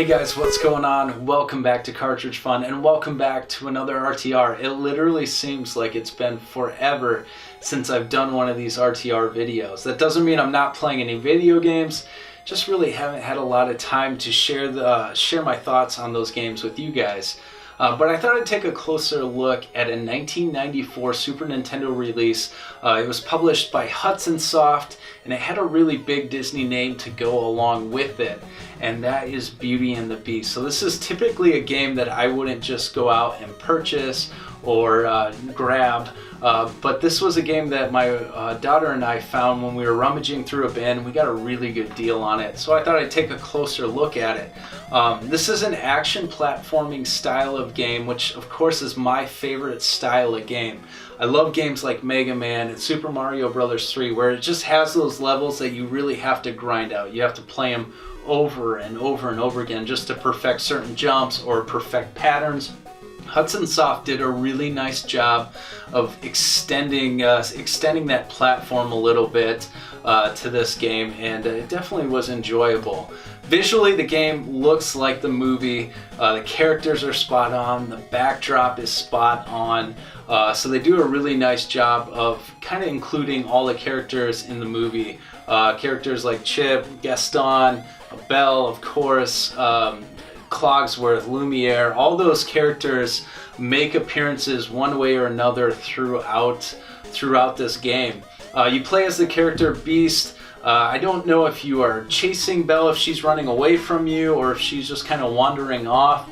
Hey guys, what's going on? Welcome back to Cartridge Fun and welcome back to another RTR. It literally seems like it's been forever since I've done one of these RTR videos. That doesn't mean I'm not playing any video games, just really haven't had a lot of time to share my thoughts on those games with you guys. But I thought I'd take a closer look at a 1994 Super Nintendo release. It was published by Hudson Soft, and it had a really big Disney name to go along with it, and that is Beauty and the Beast. So this is typically a game that I wouldn't just go out and purchase or grab, but this was a game that my daughter and I found when we were rummaging through a bin. We got a really good deal on it, so I thought I'd take a closer look at it. This is an action platforming style of game, which of course is my favorite style of game. I love games like Mega Man and Super Mario Bros. 3, where it just has those levels that you really have to grind out. You have to play them over and over and over again just to perfect certain jumps or perfect patterns. Hudson Soft did a really nice job of extending that platform a little bit to this game, and it definitely was enjoyable. Visually, the game looks like the movie. The characters are spot on. The backdrop is spot on. So they do a really nice job of kind of including all the characters in the movie. Characters like Chip, Gaston, Belle, of course, Cogsworth, Lumiere, all those characters make appearances one way or another throughout this game. You play as the character Beast. I don't know if you are chasing Belle, if she's running away from you, or if she's just kind of wandering off,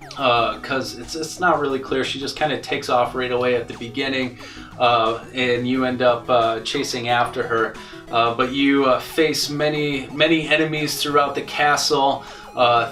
because it's not really clear. She just kind of takes off right away at the beginning, and you end up chasing after her. But you face many enemies throughout the castle.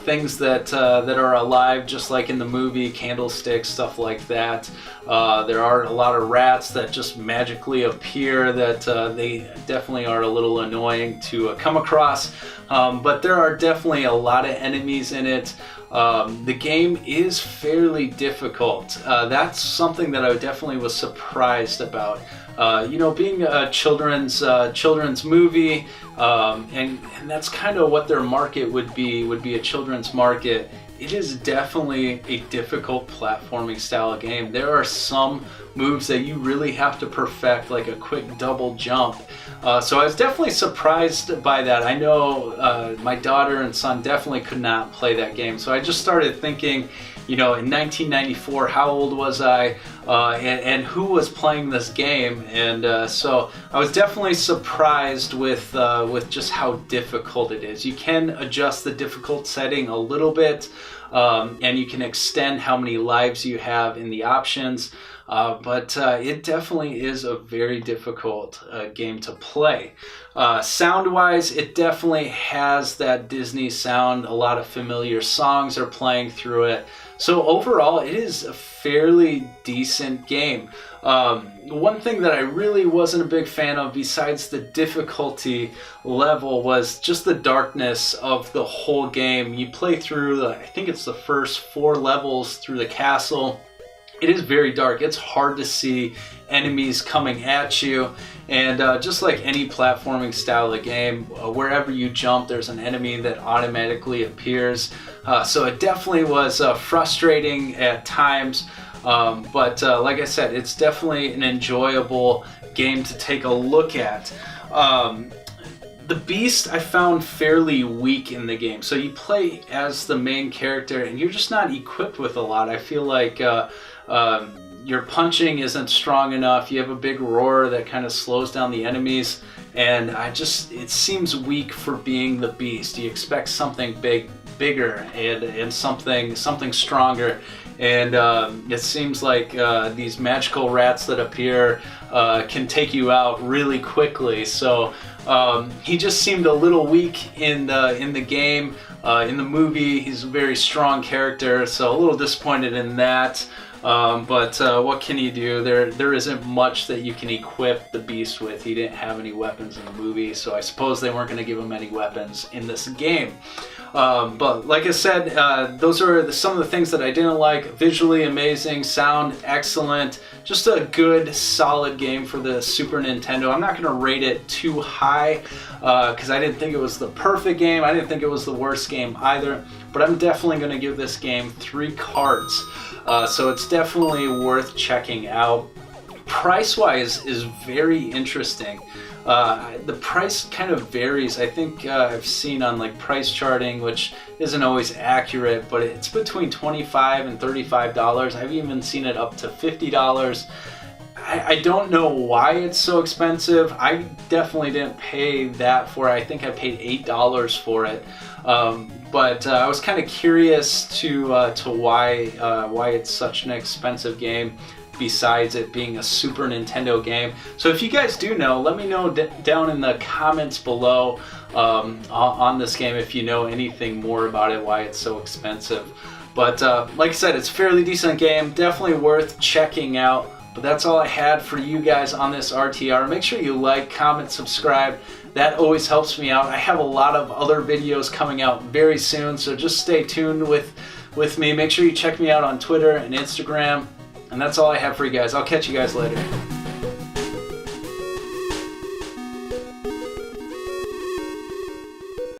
Things that are alive, just like in the movie, candlesticks, stuff like that. There are a lot of rats that just magically appear that they definitely are a little annoying to come across. But there are definitely a lot of enemies in it. The game is fairly difficult. That's something that I definitely was surprised about. Being a children's movie, and that's kind of what their market would be a children's market. It is definitely a difficult platforming style of game. There are some moves that you really have to perfect, like a quick double jump. So I was definitely surprised by that. I know my daughter and son definitely could not play that game. So I just started thinking, in 1994, how old was I, and who was playing this game? And so I was definitely surprised with just how difficult it is. You can adjust the difficult setting a little bit, and you can extend how many lives you have in the options. But it definitely is a very difficult game to play. Sound-wise, it definitely has that Disney sound. A lot of familiar songs are playing through it. So overall, it is a fairly decent game. One thing that I really wasn't a big fan of, besides the difficulty level, was just the darkness of the whole game. You play through, I think it's the first 4 levels through the castle. It is very dark. It's hard to see enemies coming at you, and just like any platforming style of game, wherever you jump, there's an enemy that automatically appears. So it definitely was frustrating at times, but like I said, it's definitely an enjoyable game to take a look at. The Beast I found fairly weak in the game. So you play as the main character and you're just not equipped with a lot. I feel like your punching isn't strong enough. You have a big roar that kind of slows down the enemies, and it seems weak for being the Beast. You expect something bigger and something stronger, and it seems like these magical rats that appear can take you out really quickly. So he just seemed a little weak in the game. In the movie, he's a very strong character, so a little disappointed in that. But what can you do? There isn't much that you can equip the Beast with. He didn't have any weapons in the movie, so I suppose they weren't going to give him any weapons in this game. But like I said, those are some of the things that I didn't like. Visually amazing, sound excellent, just a good, solid game for the Super Nintendo. I'm not going to rate it too high because I didn't think it was the perfect game. I didn't think it was the worst game either. but I'm definitely going to give this game 3 cards. So it's definitely worth checking out. Price-wise is very interesting. The price kind of varies. I think I've seen on like price charting, which isn't always accurate, but it's between $25 and $35. I've even seen it up to $50. I don't know why it's so expensive. I definitely didn't pay that for it. I think I paid $8 for it. But I was kind of curious to why it's such an expensive game, besides it being a Super Nintendo game. So if you guys do know, let me know down in the comments below on this game if you know anything more about it, why it's so expensive. But like I said, it's a fairly decent game, definitely worth checking out. But that's all I had for you guys on this RTR. Make sure you like, comment, subscribe. That always helps me out. I have a lot of other videos coming out very soon, so just stay tuned with me. Make sure you check me out on Twitter and Instagram. And that's all I have for you guys. I'll catch you guys later.